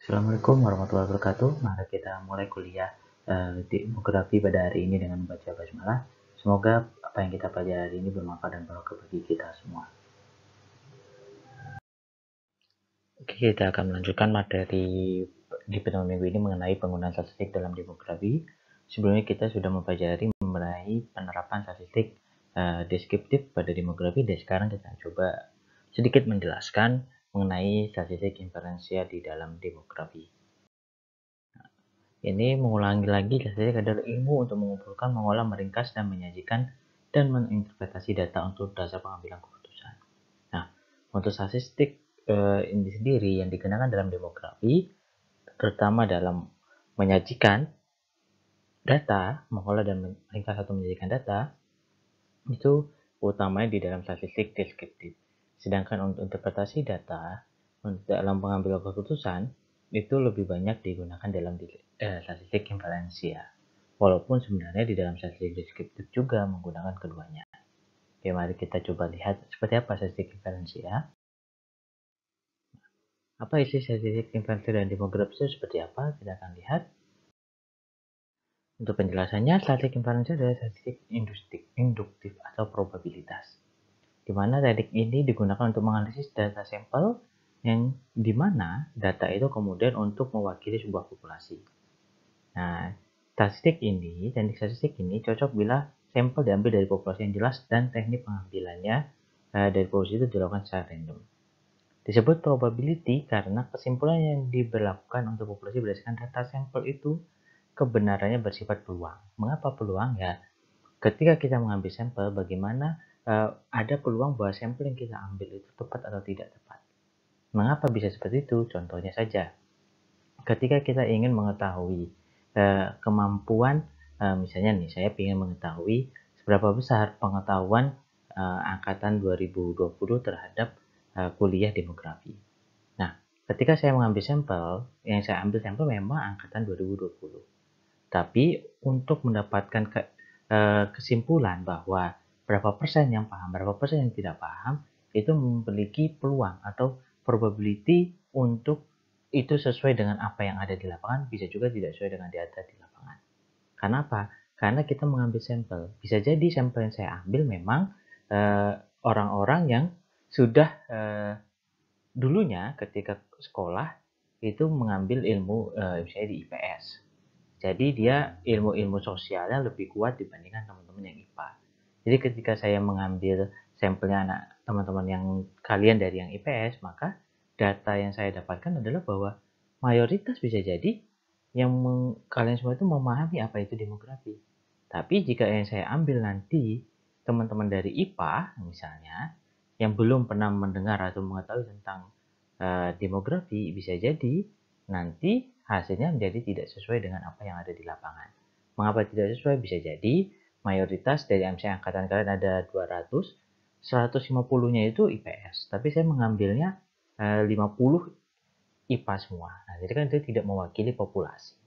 Assalamualaikum warahmatullahi wabarakatuh. Mari kita mulai kuliah demografi pada hari ini dengan membaca basmalah. Semoga apa yang kita pelajari hari ini bermanfaat dan barokah bagi kita semua. Oke, kita akan melanjutkan materi di pertemuan minggu ini mengenai penggunaan statistik dalam demografi. Sebelumnya kita sudah mempelajari mengenai penerapan statistik deskriptif pada demografi, dan sekarang kita coba sedikit menjelaskan mengenai statistik inferensial di dalam demografi. Ini mengulangi lagi, statistik adalah ilmu untuk mengumpulkan, mengolah, meringkas, dan menyajikan dan menginterpretasi data untuk dasar pengambilan keputusan. Nah, untuk statistik ini sendiri yang digunakan dalam demografi, terutama dalam menyajikan data, mengolah dan meringkas atau menyajikan data, itu utamanya di dalam statistik deskriptif. Sedangkan untuk interpretasi data dalam pengambilan keputusan itu lebih banyak digunakan dalam statistik inferensial. Walaupun sebenarnya di dalam statistik deskriptif juga menggunakan keduanya. Oke, mari kita coba lihat seperti apa statistik inferensial. Apa isi statistik inferensial dan demografi itu seperti apa? Kita akan lihat. Untuk penjelasannya, statistik inferensial adalah statistik induktif atau probabilitas, di mana teknik ini digunakan untuk menganalisis data sampel yang dimana data itu kemudian untuk mewakili sebuah populasi. Nah, teknik statistik ini cocok bila sampel diambil dari populasi yang jelas dan teknik pengambilannya dari populasi itu dilakukan secara random. Disebut probability karena kesimpulan yang diberlakukan untuk populasi berdasarkan data sampel itu kebenarannya bersifat peluang. Mengapa peluang? Ya, ketika kita mengambil sampel, bagaimana ada peluang bahwa sampel yang kita ambil itu tepat atau tidak tepat. Mengapa bisa seperti itu? Contohnya saja, ketika kita ingin mengetahui kemampuan, misalnya nih, saya ingin mengetahui seberapa besar pengetahuan angkatan 2020 terhadap kuliah demografi. Nah, ketika saya mengambil sampel, yang saya ambil sampel memang angkatan 2020. Tapi untuk mendapatkan kesimpulan bahwa berapa persen yang paham, berapa persen yang tidak paham, itu memiliki peluang atau probability untuk itu sesuai dengan apa yang ada di lapangan, bisa juga tidak sesuai dengan data di lapangan. Kenapa? Karena kita mengambil sampel. Bisa jadi sampel yang saya ambil memang orang-orang yang sudah dulunya ketika sekolah itu mengambil ilmu misalnya di IPS. Jadi dia ilmu-ilmu sosialnya lebih kuat dibandingkan teman-teman yang IPA. Jadi ketika saya mengambil sampelnya anak teman-teman yang kalian dari yang IPS, maka data yang saya dapatkan adalah bahwa mayoritas bisa jadi yang kalian semua itu memahami apa itu demografi. Tapi jika yang saya ambil nanti teman-teman dari IPA misalnya, yang belum pernah mendengar atau mengetahui tentang demografi, bisa jadi nanti hasilnya menjadi tidak sesuai dengan apa yang ada di lapangan. Mengapa tidak sesuai? Bisa jadi mayoritas dari MC angkatan kalian ada 200, 150-nya itu IPS, tapi saya mengambilnya 50 IPA semua. Nah, jadi kan itu tidak mewakili populasi.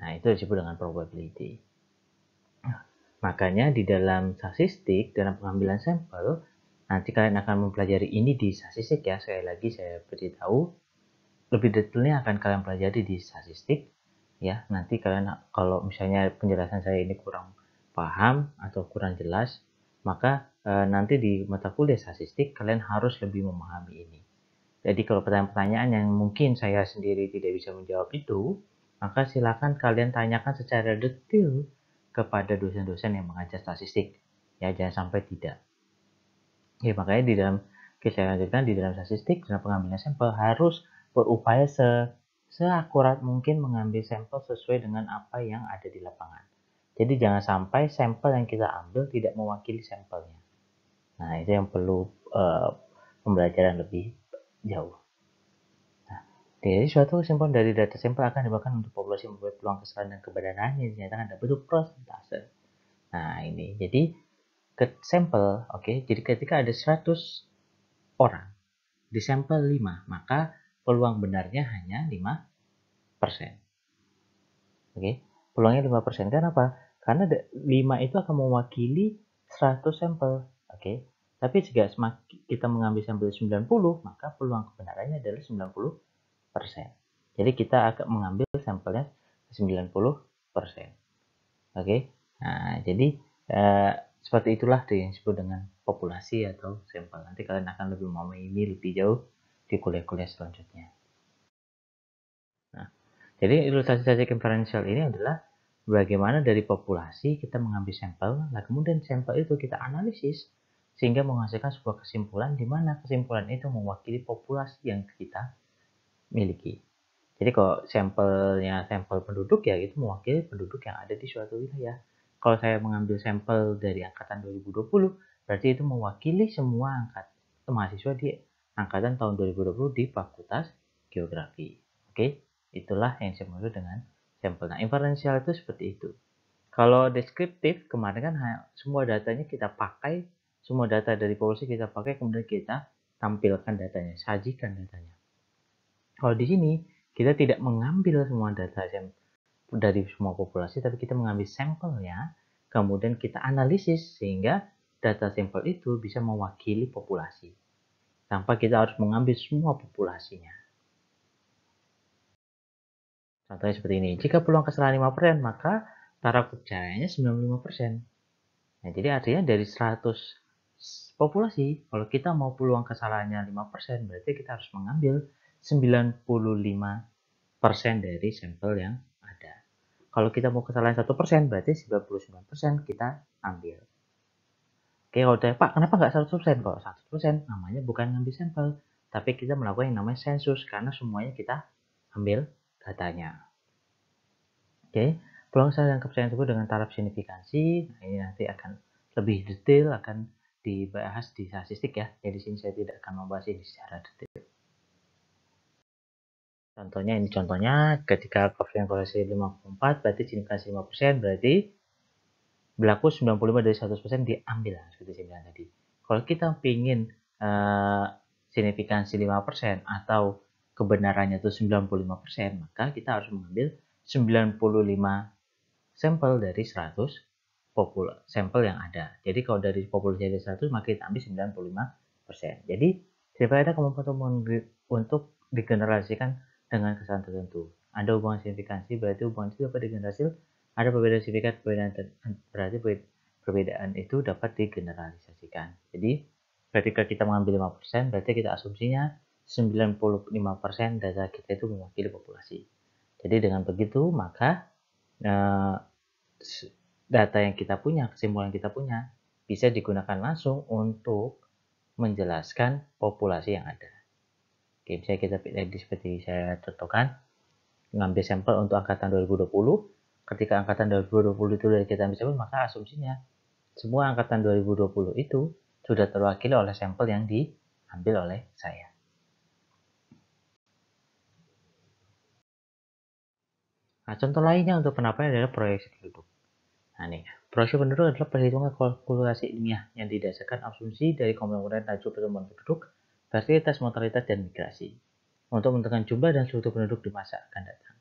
Nah, itu disebut dengan probability. Makanya di dalam statistik, dalam pengambilan sampel, nanti kalian akan mempelajari ini di statistik ya. Sekali lagi saya beritahu, lebih detailnya akan kalian pelajari di statistik ya. Nanti kalian kalau misalnya penjelasan saya ini kurang paham atau kurang jelas, maka nanti di mata kuliah statistik kalian harus lebih memahami ini. Jadi kalau pertanyaan-pertanyaan yang mungkin saya sendiri tidak bisa menjawab itu, maka silakan kalian tanyakan secara detail kepada dosen-dosen yang mengajar statistik. Ya, jangan sampai tidak. Ya, makanya di dalam saya lanjutkan, di dalam statistik dalam pengambilan sampel harus berupaya seakurat mungkin mengambil sampel sesuai dengan apa yang ada di lapangan. Jadi jangan sampai sampel yang kita ambil tidak mewakili sampelnya. Nah, itu yang perlu pembelajaran lebih jauh. Nah, dari suatu kesimpulan dari data sampel akan dibawakan untuk populasi membuat peluang kesalahan dan kebenaran yang dinyatakan dalam bentuk persentase. Nah, ini jadi sampel, oke. Jadi ketika ada 100 orang di sampel 5, maka peluang benarnya hanya 5%. Oke. Peluangnya 5%. Kenapa? Karena 5 itu akan mewakili 100 sampel. Oke. Tapi jika kita mengambil sampel 90, maka peluang kebenarannya adalah 90%. Jadi kita akan mengambil sampelnya 90%. Oke. Nah, jadi seperti itulah yang disebut dengan populasi atau sampel. Nanti kalian akan lebih memahami ini lebih jauh di kuliah-kuliah selanjutnya. Nah, jadi ilustrasi statistik inferensial ini adalah bagaimana dari populasi kita mengambil sampel, nah kemudian sampel itu kita analisis sehingga menghasilkan sebuah kesimpulan di mana kesimpulan itu mewakili populasi yang kita miliki. Jadi kalau sampelnya sampel penduduk ya itu mewakili penduduk yang ada di suatu wilayah. Kalau saya mengambil sampel dari angkatan 2020, berarti itu mewakili semua mahasiswa di angkatan tahun 2020 di Fakultas Geografi. Oke, itulah yang saya maksud dengan sampel. Nah, inferensial itu seperti itu. Kalau deskriptif, kemarin kan semua datanya kita pakai, semua data dari populasi kita pakai, kemudian kita tampilkan datanya, sajikan datanya. Kalau di sini, kita tidak mengambil semua data dari semua populasi, tapi kita mengambil sampelnya, kemudian kita analisis sehingga data sampel itu bisa mewakili populasi. Tanpa kita harus mengambil semua populasinya. Contohnya seperti ini. Jika peluang kesalahan 5%, maka taraf percayaannya 95%. Nah, jadi artinya dari 100 populasi, kalau kita mau peluang kesalahannya 5%, berarti kita harus mengambil 95% dari sampel yang ada. Kalau kita mau kesalahan 1%, berarti 99% kita ambil. Oke, kalau tanya, Pak, kenapa nggak 100%? Kalau 100%, namanya bukan ngambil sampel, tapi kita melakukan yang namanya sensus, karena semuanya kita ambil datanya. Oke, peluang kesalahan dan kepercayaan disebut dengan taraf signifikansi. Nah, ini nanti akan lebih detail, akan dibahas di statistik ya. Jadi di sini saya tidak akan membahas ini secara detail. Contohnya ini contohnya ketika koefisien korelasi 54 berarti signifikansi 5%, berarti berlaku 95 dari 100% diambil seperti saya bilang tadi. Kalau kita ingin signifikansi 5% atau kebenarannya itu 95%, maka kita harus mengambil 95 sampel dari 100 sampel yang ada. Jadi kalau dari populasi ada 100, maka kita ambil 95%. Jadi tidak ada kemampuan untuk digeneralisasikan dengan kesalahan tertentu. Ada hubungan signifikansi, berarti hubungan itu dapat digeneralisasi. Ada perbedaan signifikan, berarti perbedaan itu dapat digeneralisasikan. Jadi ketika kita mengambil 5%, berarti kita asumsinya 95% data kita itu mewakili populasi. Jadi dengan begitu, maka data yang kita punya, kesimpulan yang kita punya, bisa digunakan langsung untuk menjelaskan populasi yang ada. Oke, bisa kita seperti saya contohkan, mengambil sampel untuk angkatan 2020. Ketika angkatan 2020 itu dari kita ambil sampel, maka asumsinya semua angkatan 2020 itu sudah terwakili oleh sampel yang diambil oleh saya. Nah, contoh lainnya untuk penerapannya adalah proyeksi penduduk. Nah, nih, proyeksi penduduk adalah perhitungan kalkulasi ilmiah yang didasarkan asumsi dari komponen laju pertumbuhan penduduk, fertilitas, mortalitas, dan migrasi untuk menentukan jumlah dan struktur penduduk di masa akan datang.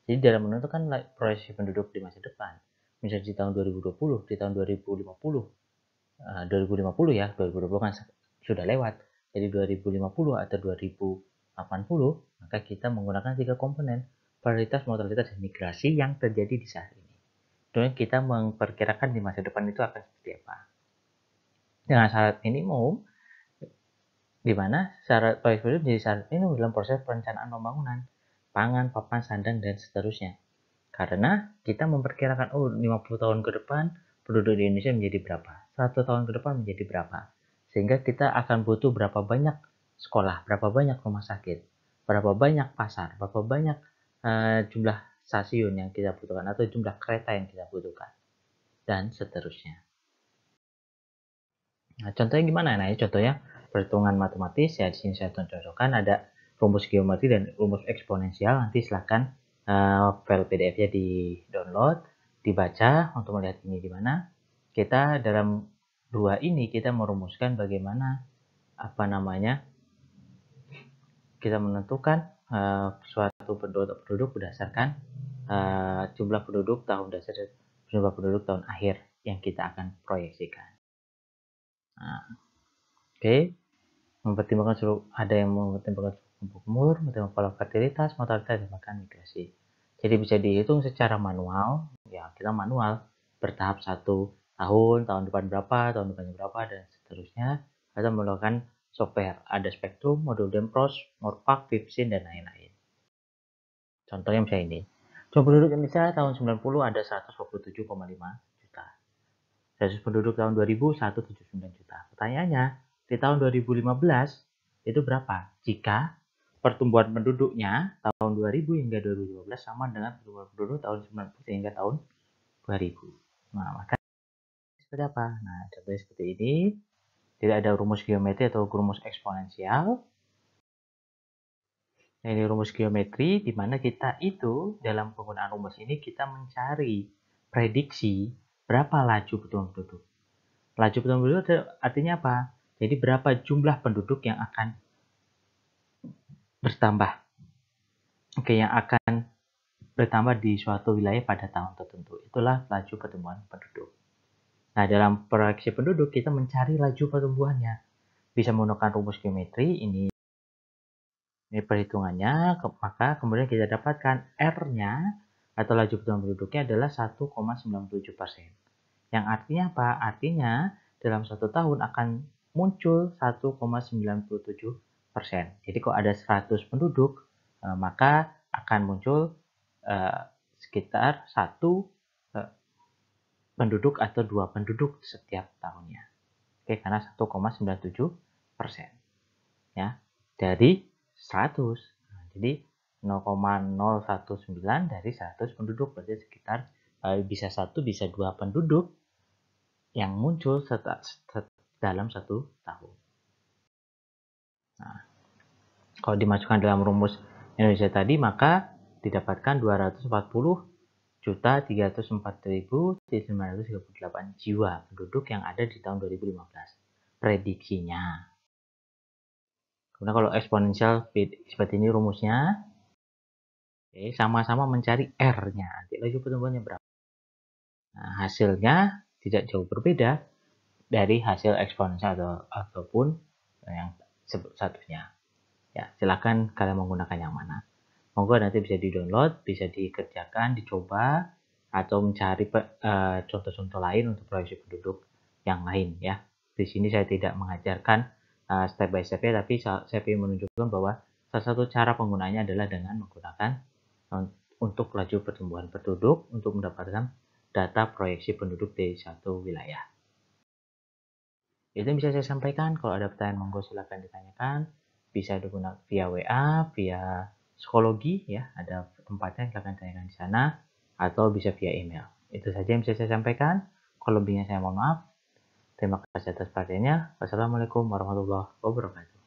Jadi dalam menentukan proyeksi penduduk di masa depan, misalnya di tahun 2020, di tahun 2050, 2050 ya, 2020 kan sudah lewat, jadi 2050 atau 2080, maka kita menggunakan 3 komponen, varietas, mortalitas, dan migrasi yang terjadi di saat ini. Dan kita memperkirakan di masa depan itu akan seperti apa. Dengan syarat minimum, di mana syarat proyek penduduk menjadi syarat minimum dalam proses perencanaan pembangunan, pangan, papan, sandang, dan seterusnya. Karena kita memperkirakan, 50 tahun ke depan penduduk di Indonesia menjadi berapa, 100 tahun ke depan menjadi berapa. Sehingga kita akan butuh berapa banyak sekolah, berapa banyak rumah sakit, berapa banyak pasar, berapa banyak jumlah stasiun yang kita butuhkan atau jumlah kereta yang kita butuhkan, dan seterusnya. Nah, contohnya gimana? Nah, ini contohnya perhitungan matematis ya. Di sini saya contohkan ada rumus geometri dan rumus eksponensial. Nanti silahkan file PDF-nya di download, dibaca untuk melihat ini di mana. Kita dalam dua ini kita merumuskan bagaimana kita menentukan suatu penduduk berdasarkan jumlah penduduk tahun dasar dan jumlah penduduk tahun akhir yang kita akan proyeksikan. Nah, oke, ada yang mempertimbangkan umur, pola fertilitas, mortalitas, dan bahkan migrasi. Jadi bisa dihitung secara manual, ya kita manual bertahap 1 tahun, tahun depan berapa, tahun depannya berapa, dan seterusnya. Kita melakukan software, ada Spektrum, modul Dempros, Morpak, Vipsin, dan lain-lain. Contohnya misalnya ini. Jumlah penduduk Indonesia tahun 90 ada 127,5 juta. Sensus penduduk tahun 2000 179 juta. Pertanyaannya, di tahun 2015 itu berapa? Jika pertumbuhan penduduknya tahun 2000 hingga 2015 sama dengan pertumbuhan penduduk tahun 90 hingga tahun 2000. Nah, maka seperti apa? Nah, contohnya seperti ini. Tidak ada rumus geometri atau rumus eksponensial. Nah, ini rumus geometri di mana kita itu dalam penggunaan rumus ini kita mencari prediksi berapa laju pertumbuhan penduduk. Laju pertumbuhan penduduk artinya apa? Jadi berapa jumlah penduduk yang akan bertambah. Oke, yang akan bertambah di suatu wilayah pada tahun tertentu. Itulah laju pertumbuhan penduduk. Nah, dalam proyeksi penduduk kita mencari laju pertumbuhannya. Bisa menggunakan rumus geometri, ini perhitungannya, maka kemudian kita dapatkan R-nya atau laju pertumbuhan penduduknya adalah 1,97%. Yang artinya apa? Artinya dalam 1 tahun akan muncul 1,97%. Jadi kalau ada 100 penduduk, maka akan muncul sekitar 1 penduduk atau 2 penduduk setiap tahunnya. Oke, karena 1,97%. Ya, dari 100. Nah, jadi 0,019 dari 100 penduduk, berarti sekitar bisa 1 bisa 2 penduduk yang muncul dalam 1 tahun. Nah, kalau dimasukkan dalam rumus Indonesia tadi, maka didapatkan 240.304.938 jiwa penduduk yang ada di tahun 2015. Prediksinya. Kemudian kalau eksponensial seperti ini rumusnya, sama-sama mencari R-nya. Nanti laju pertumbuhannya berapa. Nah, hasilnya tidak jauh berbeda dari hasil eksponensial ataupun yang satunya. Ya, silakan kalian menggunakan yang mana. Monggo nanti bisa di-download, bisa dikerjakan, dicoba, atau mencari contoh-contoh lain untuk proyeksi penduduk yang lain ya. Di sini saya tidak mengajarkan step by step tapi saya ingin menunjukkan bahwa salah satu cara penggunaannya adalah dengan menggunakan untuk laju pertumbuhan penduduk untuk mendapatkan data proyeksi penduduk di satu wilayah. Itu yang bisa saya sampaikan. Kalau ada pertanyaan, monggo silakan ditanyakan. Bisa digunakan via WA, via psikologi ya, ada tempatnya, silakan tanyakan di sana, atau bisa via email. Itu saja yang bisa saya sampaikan. Kalau lebihnya saya mohon maaf. Terima kasih atas perhatiannya. Wassalamualaikum warahmatullahi wabarakatuh.